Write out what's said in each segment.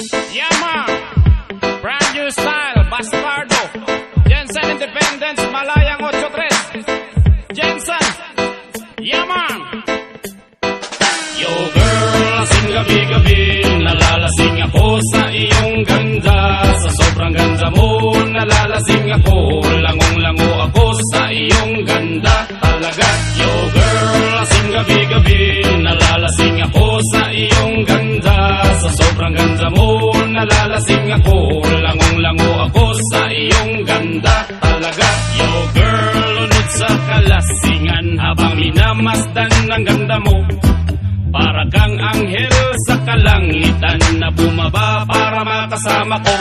Yama, brand new style, Bastardo, Jensen Independence, Malayang 83, Jensen, Yama. Yo girl, lasing gabi-gabi, nalalasing ako sa iyong ganda. Sa sobrang ganda mo, nalalasing ako, langong-lango ako sa iyong ganda. Talaga, yo girl, lasing gabi-gabi, nalalasing ako sa iyong ganda. Sa sobrang ganda mo, nalalasing ako, langong-lango ako sa iyong ganda. Talaga, yo girl, lunod sa kalasingan habang minamasdan ang ganda mo. Para kang anghel sa kalangitan na bumaba para makasama ko.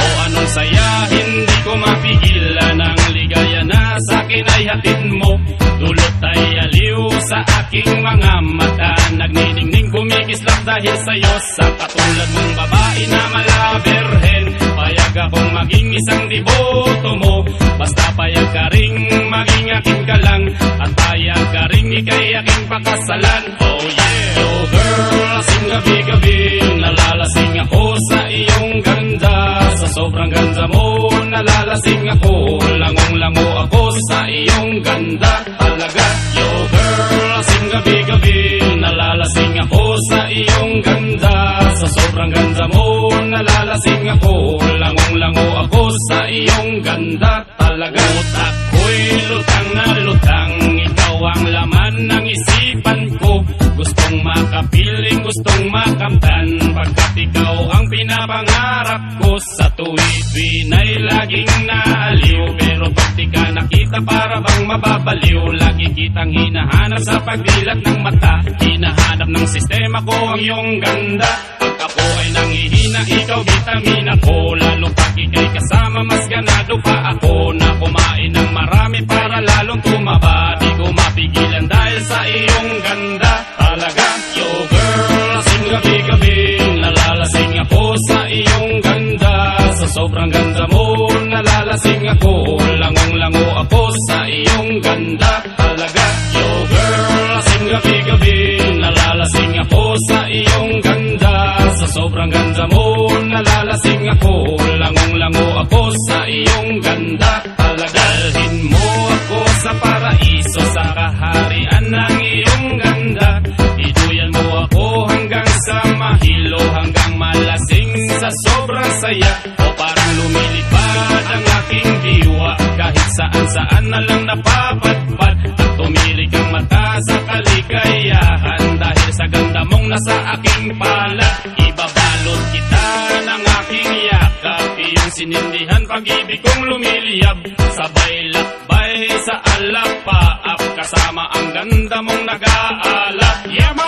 O anong saya, hindi ko mapigilan ang ligaya na sa'kin ay hatid mo. Dulot ay aliw sa aking mga mata, nagniningning kumikislap dahil sa'yo. Sa katulad mong babae na malaberhen, payag akong maging isang deboto mo. Basta payag ka ring maging aking kalang, at payag ka ring ikay aking pakasalan. Oh yeah! Yo girl, lasing gabi-gabi, nalalasing ako sa iyong ganda. Sa sobrang ganda mo, nalalasing ako, langong-lango ako sa iyong ganda. Talaga, yo girl, lasing gabi-gabi, nalalasing ako sa iyong ganda. Sa sobrang ganda mo, nalalasing ako, langong-lango ako sa iyong ganda. Talaga, utak ko'y lutang na lutang, ikaw ang laman ng isipan ko. Gustong makapiling, gustong makamtan, pagkat ikaw ang pinapangarap ko. Sa tuwid-tuwin ay laging naaliw, pero pag di ka nakita para bang mababaliw. Lagi kitang hinahanap sa pagdilat ng mata, hinahanap ng sistema ko ang iyong ganda. Pag ako ay nangihina, ikaw vitamina ko, lalo pag ikay kasama mas ganado pa ako. Na kumain ng marami para lalong tumaba, di ko mapigilan dahil sa iyong ganda. Talaga, yo girl, lasing gabi-gabi, nalalasing ako sa iyong ganda. Sa sobrang ganda mo, nalalasing ako, langong-lango ako sa iyong ganda. Talaga, yo girl, lasing gabi-gabi, nalalasing ako sa iyong ganda. Sa sobrang ganda mo, nalalasing ako, langong-lango ako sa iyong ganda. Talaga, dalhin mo ako sa paraiso, sa kaharian ng iyong ganda. Iduyan mo ako hanggang sa mahilo, hanggang malasing sa sobrang saya. O parang lumilipad ang aking diwa, kahit saan-saan na lang napapadpad. At tumilig ang mata sa kaligayahan, dahil sa ganda mong nasa aking palad. Ibabalot kita ng aking yakap, iyong sinindihan pag-ibig kong lumiliyab. Sabay lakbay sa alapaap, kasama ang ganda mong nag-aalap. Yeah ma!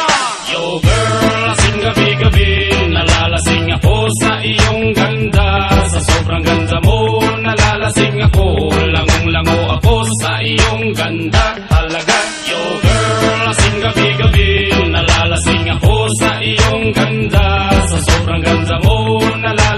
Yo girl, lasing gabi-gabi, nalalasing ako sa iyong ganda. Sa sobrang ganda mo, nalalasing ako, langong-lango ako sa iyong ganda. Talaga, yo girl, lasing gabi-gabi, nalalasing ako sa iyong ganda. Sa sobrang ganda mo, nalalasing